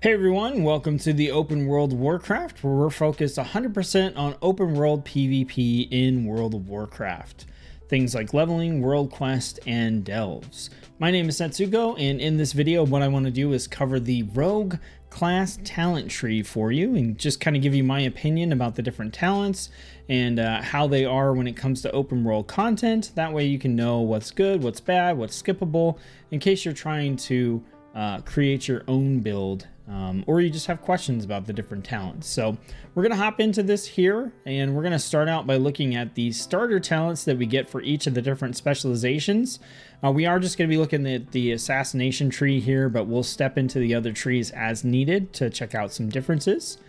Hey everyone, welcome to the Open World Warcraft, where we're focused 100% on open world PvP in World of Warcraft. Things like leveling, world quest, and delves. My name is Setsuko, and in this video what I want to do is cover the rogue class talent tree for you and just kind of give you my opinion about the different talents and how they are when it comes to open world content. That way you can know what's good, what's bad, what's skippable, in case you're trying to create your own build, or you just have questions about the different talents. So we're going to hop into this here, and we're going to start out by looking at the starter talents that we get for each of the different specializations. We are just going to be looking at the assassination tree here, but we'll step into the other trees as needed to check out some differences.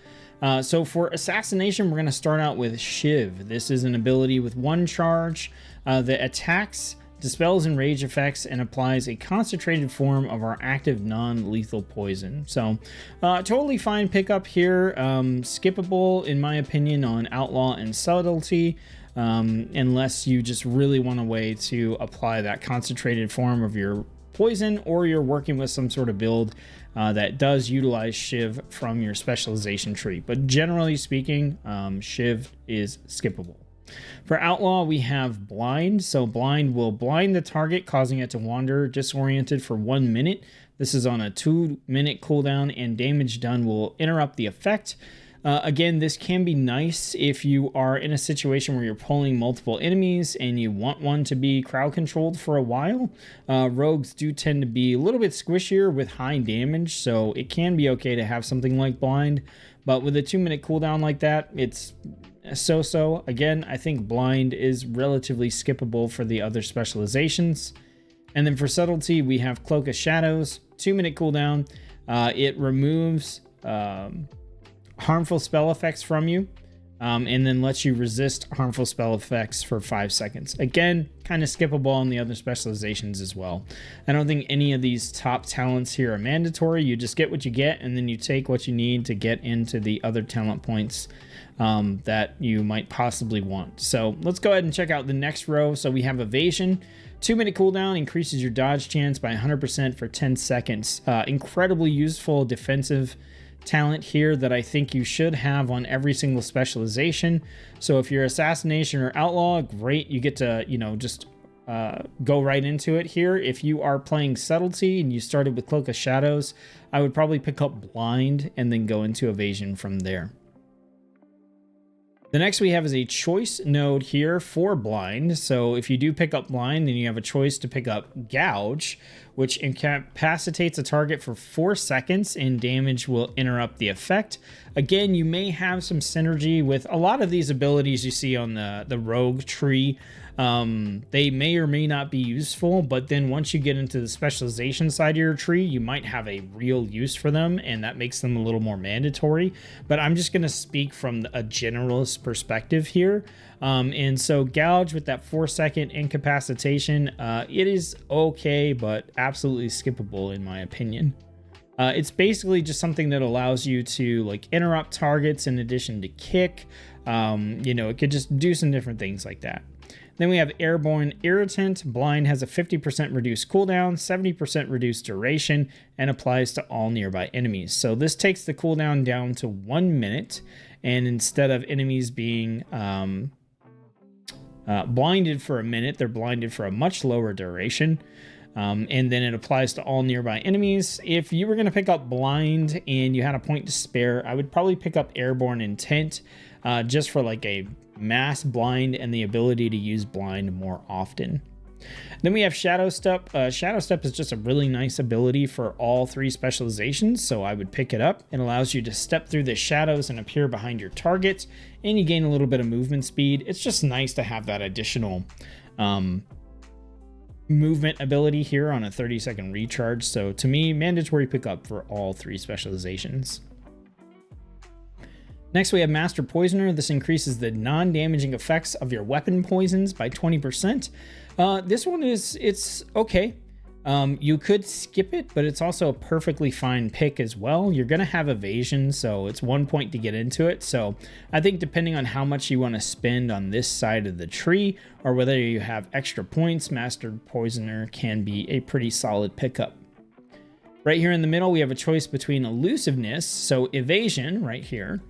So for assassination, we're going to start out with Shiv. This is an ability with one charge that attacks, dispels enrage effects, and applies a concentrated form of our active non-lethal poison. So totally fine pickup here. Skippable in my opinion on outlaw and subtlety, unless you just really want a way to apply that concentrated form of your poison, or you're working with some sort of build that does utilize Shiv from your specialization tree. But generally speaking, Shiv is skippable. For Outlaw, we have Blind. So Blind will blind the target, causing it to wander disoriented for 1 minute. This is on a 2-minute cooldown, and damage done will interrupt the effect. Again, this can be nice if you are in a situation where you're pulling multiple enemies and you want one to be crowd controlled for a while. Rogues do tend to be a little bit squishier with high damage, so it can be okay to have something like Blind. But with a 2-minute cooldown like that, it's so. Again, I think Blind is relatively skippable for the other specializations. And then for Subtlety, we have Cloak of Shadows, 2-minute cooldown. It removes harmful spell effects from you, and then lets you resist harmful spell effects for 5 seconds. Again, kind of skippable on the other specializations as well. I don't think any of these top talents here are mandatory. You just get what you get, and then you take what you need to get into the other talent points that you might possibly want. So let's go ahead and check out the next row. So we have Evasion. 2-minute cooldown increases your dodge chance by 100% for 10 seconds. Incredibly useful defensive talent here that I think you should have on every single specialization. So if you're assassination or outlaw, great, you get to, just go right into it here. If you are playing subtlety and you started with Cloak of Shadows, I would probably pick up Blind and then go into Evasion from there. The next we have is a choice node here for Blind. So if you do pick up Blind, then you have a choice to pick up Gouge, which incapacitates a target for 4 seconds, and damage will interrupt the effect. Again, you may have some synergy with a lot of these abilities you see on the rogue tree. They may or may not be useful, but then once you get into the specialization side of your tree, you might have a real use for them, and that makes them a little more mandatory. But I'm just going to speak from a generalist perspective here. And so Gouge with that 4-second incapacitation, it is okay, but absolutely skippable in my opinion. It's basically just something that allows you to interrupt targets in addition to kick. It could just do some different things like that. Then we have Airborne Irritant. Blind has a 50% reduced cooldown, 70% reduced duration, and applies to all nearby enemies. So this takes the cooldown down to 1 minute, and instead of enemies being blinded for a minute, they're blinded for a much lower duration. And then it applies to all nearby enemies. If you were going to pick up Blind and you had a point to spare, I would probably pick up Airborne Intent, just for a mass blind and the ability to use Blind more often. Then we have Shadow Step. Shadow Step is just a really nice ability for all 3 specializations, so I would pick it up. It allows you to step through the shadows and appear behind your target, and you gain a little bit of movement speed. It's just nice to have that additional movement ability here on a 30-second recharge. So to me, mandatory pickup for all 3 specializations. Next, we have Master Poisoner. This increases the non-damaging effects of your weapon poisons by 20%. This one it's okay. You could skip it, but it's also a perfectly fine pick as well. You're going to have evasion, so it's 1 point to get into it. So I think depending on how much you want to spend on this side of the tree, or whether you have extra points, Master Poisoner can be a pretty solid pickup. Right here in the middle, we have a choice between elusiveness, so evasion right here,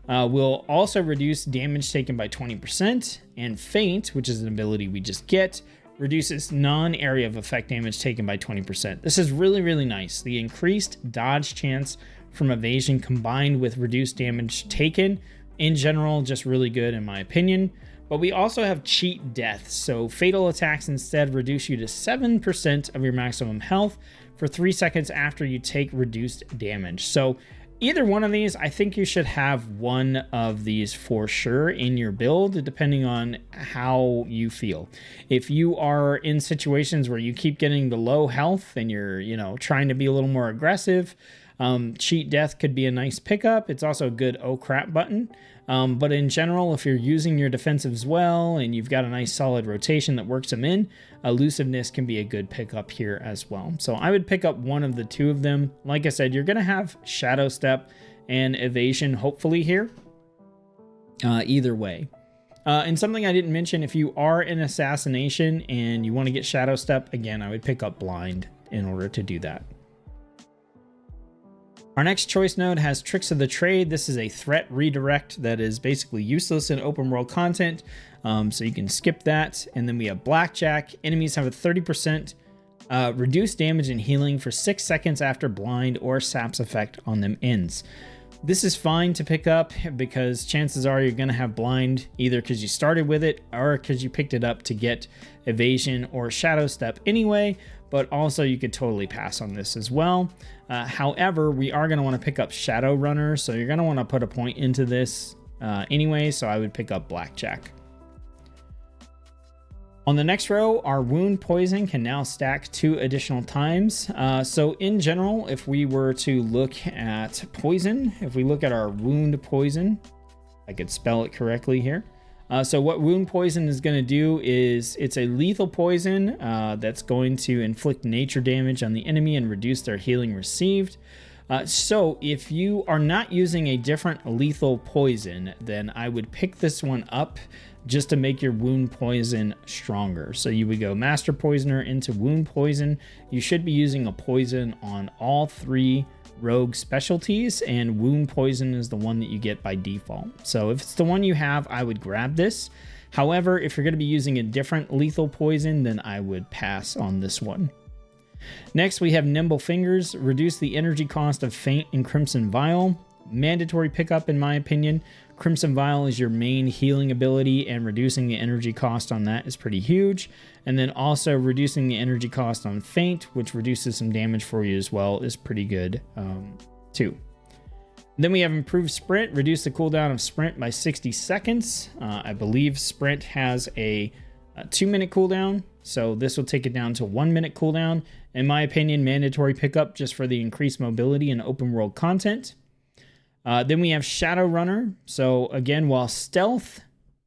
will also reduce damage taken by 20%, and feint, which is an ability we just get, reduces non-area of effect damage taken by 20%. This is really, really nice. The increased dodge chance from evasion combined with reduced damage taken, in general, just really good in my opinion. But we also have cheat death, so fatal attacks instead reduce you to 7% of your maximum health for 3 seconds after you take reduced damage. So either one of these, I think you should have one of these for sure in your build, depending on how you feel. If you are in situations where you keep getting the low health and you're, trying to be a little more aggressive, cheat death could be a nice pickup. It's also a good oh crap button. But in general, if you're using your defensives well and you've got a nice solid rotation that works them in, elusiveness can be a good pickup here as well. So I would pick up one of the two of them. Like I said, you're going to have Shadow Step and Evasion hopefully here. Either way. And something I didn't mention, if you are in Assassination and you want to get Shadow Step, again, I would pick up Blind in order to do that. Our next choice node has Tricks of the Trade. This is a threat redirect that is basically useless in open world content, so you can skip that. And then we have Blackjack. Enemies have a 30% reduced damage and healing for 6 seconds after blind or sap's effect on them ends. This is fine to pick up because chances are you're going to have blind either because you started with it or because you picked it up to get evasion or shadow step anyway, but also you could totally pass on this as well. However, we are going to want to pick up Shadow Runner, so you're going to want to put a point into this anyway, so I would pick up Blackjack. On the next row, our wound poison can now stack 2 additional times. So in general, if we were to look at poison, if we look at our wound poison, I could spell it correctly here. So what wound poison is going to do is it's a lethal poison that's going to inflict nature damage on the enemy and reduce their healing received. So if you are not using a different lethal poison, then I would pick this one up just to make your wound poison stronger. So you would go Master Poisoner into wound poison. You should be using a poison on all 3 rogue specialties, and wound poison is the one that you get by default. So if it's the one you have, I would grab this. However, if you're going to be using a different lethal poison, then I would pass on this one. Next, we have Nimble Fingers. Reduce the energy cost of Feint and Crimson Vial. Mandatory pickup in my opinion. Crimson Vial is your main healing ability, and reducing the energy cost on that is pretty huge. And then also reducing the energy cost on Feint, which reduces some damage for you as well, is pretty good too. Then we have Improved Sprint. Reduce the cooldown of Sprint by 60 seconds. I believe Sprint has a 2-minute cooldown, so this will take it down to 1-minute cooldown. In my opinion, mandatory pickup just for the increased mobility in open world content. Then we have Shadow Runner. So again, while stealth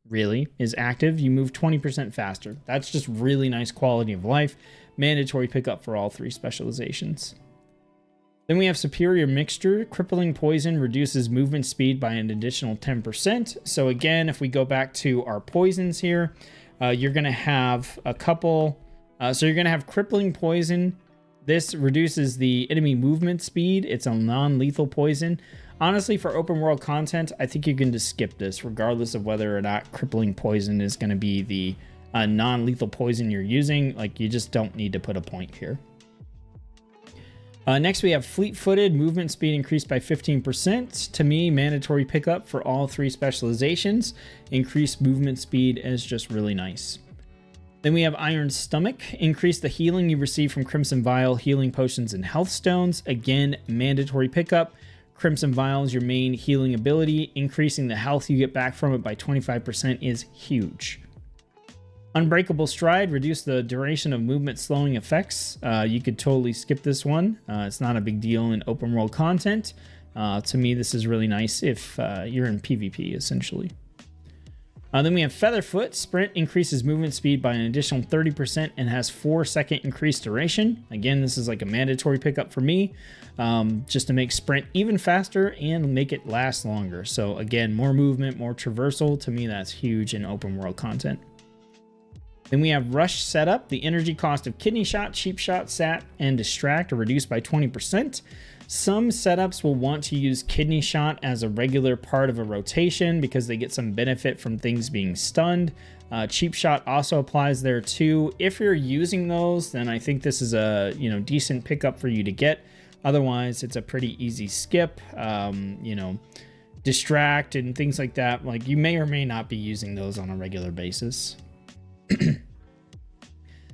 really is active, you move 20% faster. That's just really nice quality of life. Mandatory pickup for all 3 specializations. Then we have Superior Mixture. Crippling Poison reduces movement speed by an additional 10%. So again, if we go back to our poisons here, you're going to have a couple. So you're going to have Crippling Poison. This reduces the enemy movement speed. It's a non-lethal poison. Honestly, for open world content, I think you can just skip this, regardless of whether or not Crippling Poison is going to be the non-lethal poison you're using. Like, you just don't need to put a point here. Next, we have Fleet-Footed. Movement speed increased by 15%. To me, mandatory pickup for all 3 specializations. Increased movement speed is just really nice. Then we have Iron Stomach. Increase the healing you receive from Crimson Vial, Healing Potions, and Health Stones. Again, mandatory pickup. Crimson Vial is your main healing ability. Increasing the health you get back from it by 25% is huge. Unbreakable Stride. Reduce the duration of movement slowing effects. You could totally skip this one. It's not a big deal in open world content. To me, this is really nice if you're in PvP, essentially. Then we have Featherfoot. Sprint increases movement speed by an additional 30% and has 4-second increased duration. Again, this is like a mandatory pickup for me, just to make Sprint even faster and make it last longer. So again, more movement, more traversal. To me, that's huge in open world content. Then we have Rush Setup. The energy cost of Kidney Shot, Cheap Shot, Sap, and Distract are reduced by 20%. Some setups will want to use Kidney Shot as a regular part of a rotation because they get some benefit from things being stunned. Cheap Shot also applies there too. If you're using those, then I think this is a decent pickup for you to get. Otherwise, it's a pretty easy skip. Distract and things like that. Like, you may or may not be using those on a regular basis.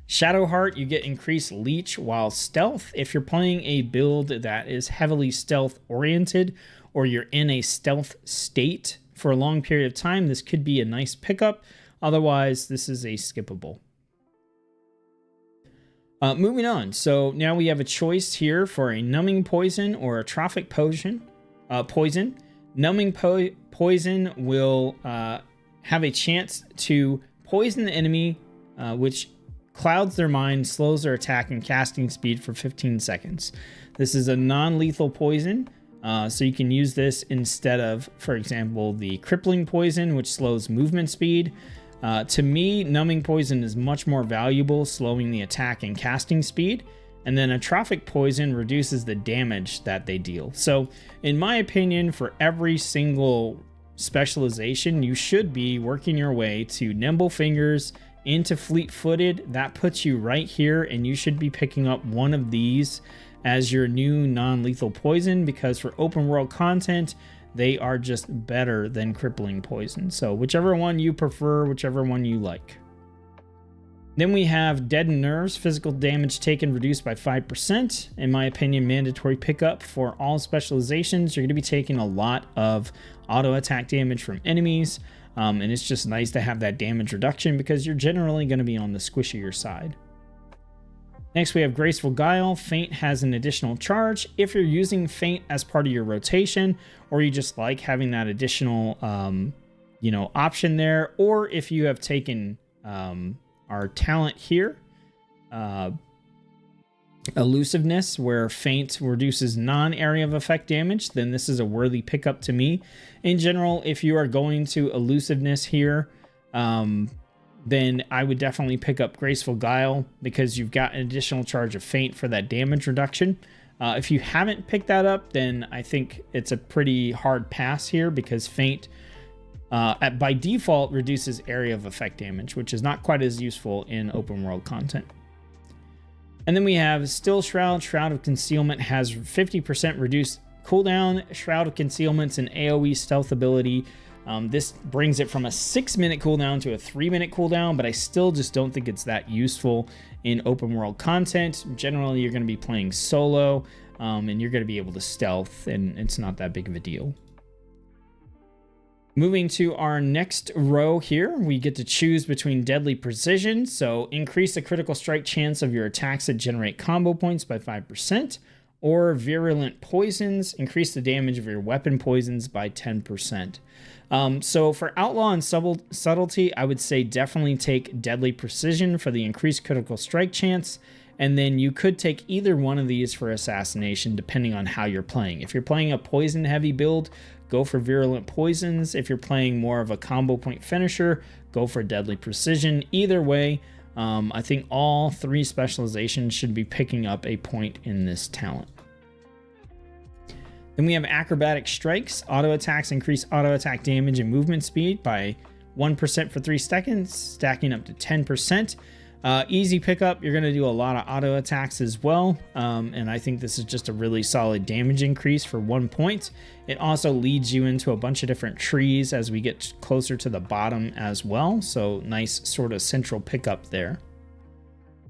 Shadowheart, you get increased leech while stealth. If you're playing a build that is heavily stealth oriented, or you're in a stealth state for a long period of time, this could be a nice pickup. Otherwise, this is a skippable. Moving on. So now we have a choice here for a numbing poison or a trophic poison. Numbing poison will have a chance to poison the enemy, which clouds their mind, slows their attack and casting speed for 15 seconds. This is a non-lethal poison, so you can use this instead of, for example, the crippling poison, which slows movement speed. To me, numbing poison is much more valuable, slowing the attack and casting speed. And then a trophic poison reduces the damage that they deal. So in my opinion, for every single specialization, you should be working your way to Nimble Fingers into Fleet-Footed. That puts you right here, and you should be picking up one of these as your new non-lethal poison, because for open world content, they are just better than crippling poison. So whichever one you prefer, whichever one you like. Then we have Deadened Nerves, physical damage taken reduced by 5%. In my opinion, mandatory pickup for all specializations. You're going to be taking a lot of auto attack damage from enemies, and it's just nice to have that damage reduction because you're generally going to be on the squishier side. Next, we have Graceful Guile. Feint has an additional charge. If you're using Feint as part of your rotation, or you just like having that additional, option there, or if you have taken our talent here, Elusiveness, where Feint reduces non-area of effect damage, then this is a worthy pickup to me. In general, if you are going to Elusiveness here, then I would definitely pick up Graceful Guile because you've got an additional charge of Feint for that damage reduction. If you haven't picked that up, then I think it's a pretty hard pass here because Feint by default reduces area of effect damage, which is not quite as useful in open world content. And then we have Still Shroud. Shroud of Concealment has 50% reduced cooldown. Shroud of Concealment's an AoE stealth ability. This brings it from a 6-minute cooldown to a 3-minute cooldown, but I still just don't think it's that useful in open world content. Generally, you're going to be playing solo, and you're going to be able to stealth, and it's not that big of a deal. Moving to our next row here, we get to choose between Deadly Precision, so increase the critical strike chance of your attacks that generate combo points by 5%, or Virulent Poisons, increase the damage of your weapon poisons by 10%. So for Outlaw and Subtlety, I would say definitely take Deadly Precision for the increased critical strike chance, and then you could take either one of these for Assassination depending on how you're playing. If you're playing a poison heavy build, go for Virulent Poisons. If you're playing more of a combo point finisher, go for Deadly Precision. Either way, I think all 3 specializations should be picking up a point in this talent. Then we have Acrobatic Strikes. Auto attacks increase auto attack damage and movement speed by 1% for 3 seconds, stacking up to 10%. Easy pickup. You're going to do a lot of auto attacks as well. And I think this is just a really solid damage increase for 1 point. It also leads you into a bunch of different trees as we get closer to the bottom as well. So nice sort of central pickup there.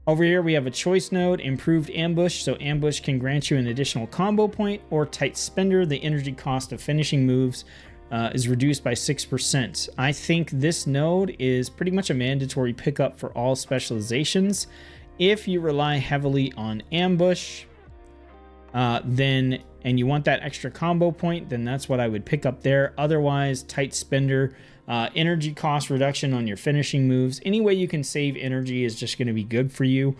Over here, we have a choice node, Improved Ambush. So Ambush can grant you an additional combo point, or Tight Spender. The energy cost of finishing moves is reduced by 6%. I think this node is pretty much a mandatory pickup for all specializations. If you rely heavily on Ambush, and you want that extra combo point, then that's what I would pick up there. Otherwise, Tight Spender, energy cost reduction on your finishing moves. Any way you can save energy is just going to be good for you,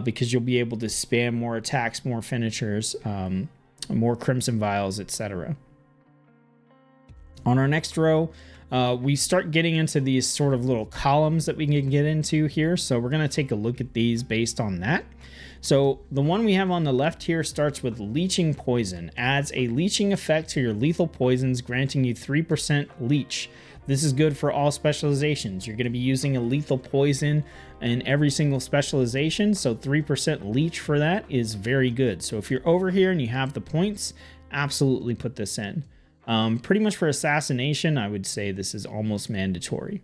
because you'll be able to spam more attacks, more finishers, more Crimson Vials, etc. On our next row, we start getting into these sort of little columns that we can get into here. So we're going to take a look at these based on that. So the one we have on the left here starts with Leeching Poison. Adds a leeching effect to your lethal poisons, granting you 3% leech. This is good for all specializations. You're going to be using a lethal poison in every single specialization, so 3% leech for that is very good. So if you're over here and you have the points, absolutely put this in. Pretty much for assassination, I would say this is almost mandatory.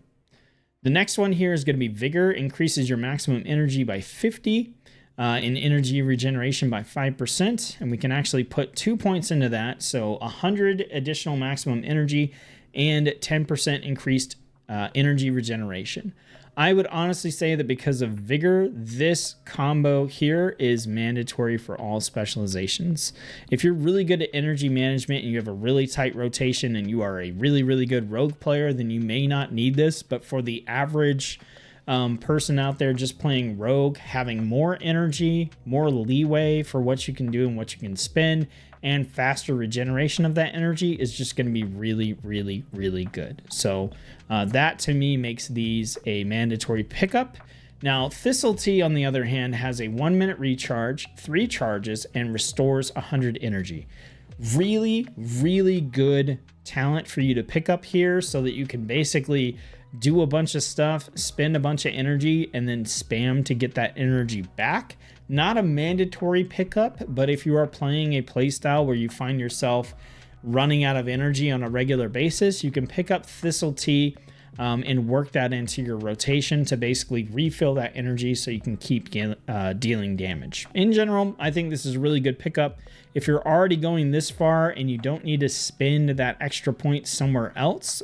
The next one here is going to be Vigor. Increases your maximum energy by 50. In energy regeneration by 5%, and we can actually put 2 points into that, so 100 additional maximum energy and 10% increased energy regeneration. I would honestly say that because of Vigor, this combo here is mandatory for all specializations. If you're really good at energy management and you have a really tight rotation and you are a really, really good rogue player, then you may not need this, but for the average person out there just playing rogue, having more energy, more leeway for what you can do and what you can spend, and faster regeneration of that energy is just going to be really, really, really good. So that to me makes these a mandatory pickup. Now, Lethality, on the other hand, has a 1 minute recharge, 3 charges, and restores 100 energy. Really, really good talent for you to pick up here so that you can basically do a bunch of stuff, spend a bunch of energy, and then spam to get that energy back. Not a mandatory pickup, but if you are playing a playstyle where you find yourself running out of energy on a regular basis, you can pick up Lethality and work that into your rotation to basically refill that energy so you can keep dealing damage. In general, I think this is a really good pickup. If you're already going this far and you don't need to spend that extra point somewhere else,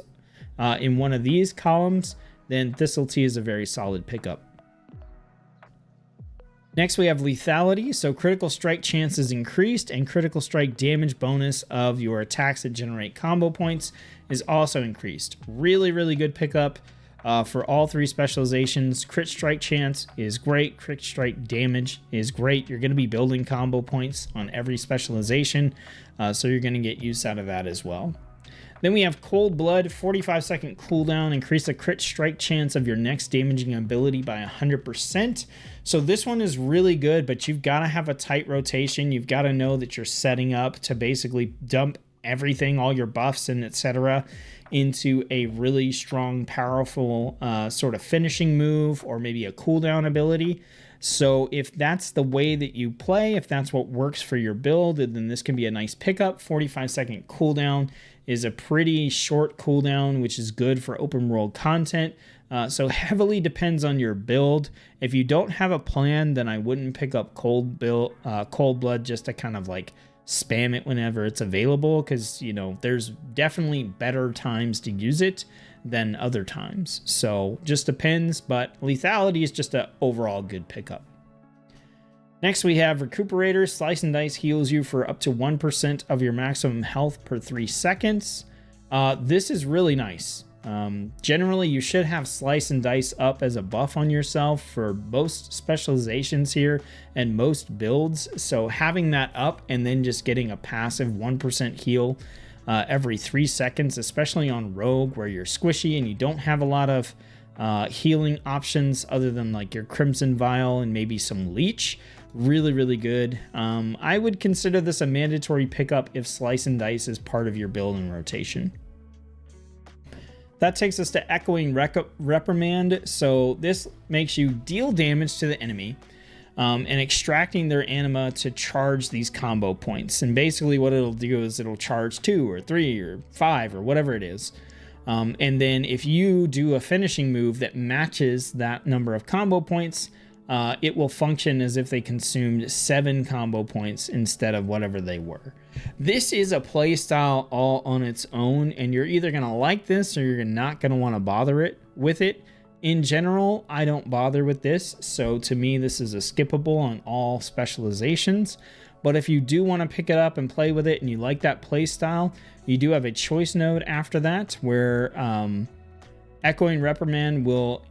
in one of these columns, then Lethality is a very solid pickup. Next, we have Lethality. So critical strike chance is increased, and critical strike damage bonus of your attacks that generate combo points is also increased. Really, really good pickup for all 3 specializations. Crit strike chance is great. Crit strike damage is great. You're going to be building combo points on every specialization, so you're going to get use out of that as well. Then we have Cold Blood, 45-second cooldown, increase the crit strike chance of your next damaging ability by 100%. So this one is really good, but you've got to have a tight rotation. You've got to know that you're setting up to basically dump everything, all your buffs and etc., into a really strong, powerful sort of finishing move or maybe a cooldown ability. So if that's the way that you play, if that's what works for your build, then this can be a nice pickup. 45-second cooldown is a pretty short cooldown, which is good for open world content. So heavily depends on your build. If you don't have a plan, then I wouldn't pick up Cold Blood just to kind of like spam it whenever it's available, because you know there's definitely better times to use it than other times. So just depends, but Lethality is just an overall good pickup. Next, we have Recuperator. Slice and Dice heals you for up to 1% of your maximum health per 3 seconds. This is really nice. Generally, you should have Slice and Dice up as a buff on yourself for most specializations here and most builds. So having that up and then just getting a passive 1% heal every 3 seconds, especially on Rogue where you're squishy and you don't have a lot of healing options other than like your Crimson Vial and maybe some Leech. Really, really good. I would consider this a mandatory pickup if Slice and Dice is part of your build and rotation. That takes us to Echoing Reprimand. So this makes you deal damage to the enemy and extracting their anima to charge these combo points. And basically what it'll do is it'll charge 2 or 3 or 5 or whatever it is. And then if you do a finishing move that matches that number of combo points, it will function as if they consumed 7 combo points instead of whatever they were. This is a playstyle all on its own, and you're either going to like this or you're not going to want to bother with it. In general, I don't bother with this, so to me this is a skippable on all specializations. But if you do want to pick it up and play with it and you like that playstyle, you do have a choice node after that where Echoing Reprimand will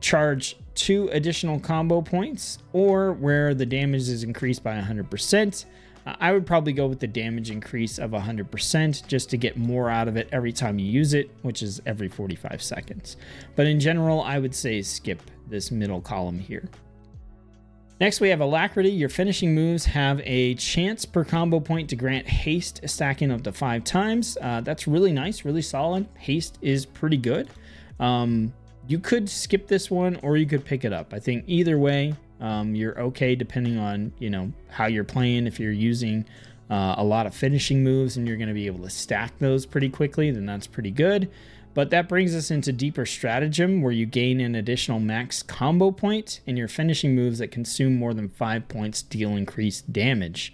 charge 2 additional combo points, or where the damage is increased by 100%. I would probably go with the damage increase of 100% just to get more out of it every time you use it, which is every 45 seconds. But in general, I would say skip this middle column here. Next, we have Alacrity. Your finishing moves have a chance per combo point to grant haste, stacking up to 5 times. That's really nice, really solid. Haste is pretty good. You could skip this one or you could pick it up. I think either way, you're okay depending on, you know, how you're playing. If you're using a lot of finishing moves and you're going to be able to stack those pretty quickly, then that's pretty good. But that brings us into Deeper Stratagem, where you gain an additional max combo point, and your finishing moves that consume more than 5 points deal increased damage.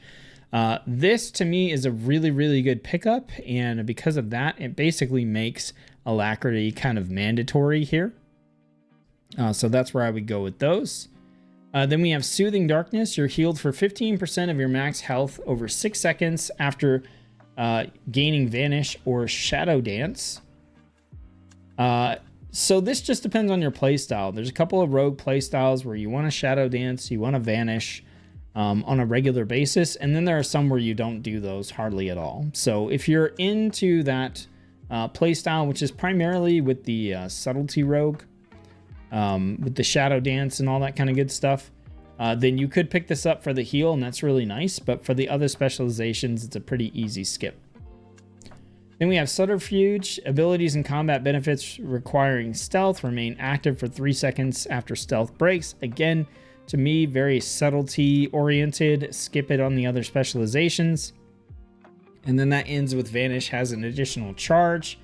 This, to me, is a really, really good pickup, and because of that, it basically makes Alacrity kind of mandatory here. So that's where I would go with those. Then we have Soothing Darkness. You're healed for 15% of your max health over 6 seconds after gaining Vanish or Shadow Dance. So this just depends on your playstyle. There's a couple of rogue playstyles where you want to Shadow Dance, you want to Vanish on a regular basis, and then there are some where you don't do those hardly at all. So if you're into that playstyle, which is primarily with the Subtlety Rogue, with the Shadow Dance and all that kind of good stuff, then you could pick this up for the heal, and that's really nice. But for the other specializations, it's a pretty easy skip. Then we have Subterfuge. Abilities and combat benefits requiring stealth remain active for 3 seconds after stealth breaks. Again, to me, very subtlety oriented. Skip it on the other specializations. And then that ends with Vanish has an additional charge.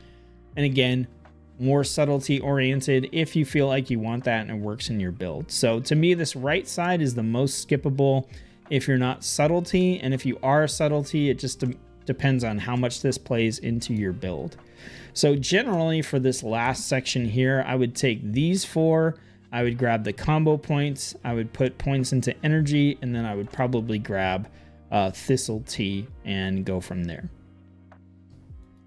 And again, more subtlety oriented if you feel like you want that and it works in your build. So to me, this right side is the most skippable if you're not subtlety. And if you are subtlety, it just depends on how much this plays into your build. So generally for this last section here, I would take these 4. I would grab the combo points. I would put points into energy, and then I would probably grab Thistle Tea and go from there.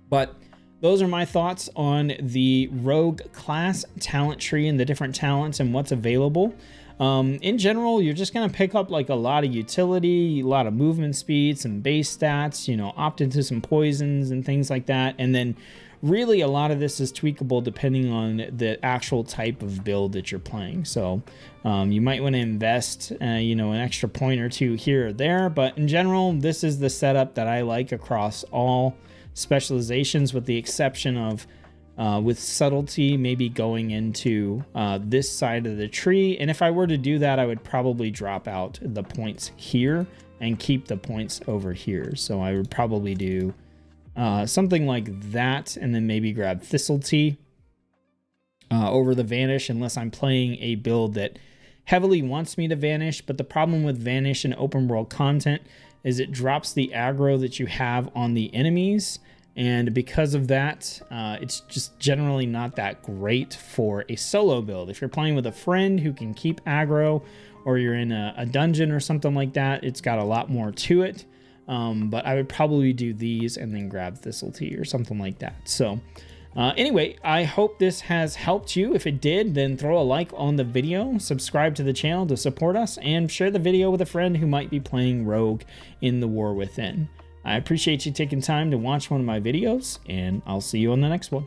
But those are my thoughts on the Rogue class talent tree and the different talents and what's available. In general, you're just going to pick up like a lot of utility, a lot of movement speed, some base stats, you know, opt into some poisons and things like that. And then really a lot of this is tweakable depending on the actual type of build that you're playing. So you might want to invest, you know, an extra point or 2 here or there. But in general, this is the setup that I like across all specializations, with the exception of with subtlety maybe going into this side of the tree. And if I were to do that, I would probably drop out the points here and keep the points over here. So I would probably do something like that, and then maybe grab Thistle Tea over the Vanish, unless I'm playing a build that heavily wants me to Vanish. But the problem with Vanish in open world content is it drops the aggro that you have on the enemies. And because of that, it's just generally not that great for a solo build. If you're playing with a friend who can keep aggro, or you're in a dungeon or something like that, it's got a lot more to it. But I would probably do these and then grab Thistle Tea or something like that. So anyway, I hope this has helped you. If it did, then throw a like on the video, subscribe to the channel to support us, and share the video with a friend who might be playing Rogue in the War Within. I appreciate you taking time to watch one of my videos, and I'll see you on the next one.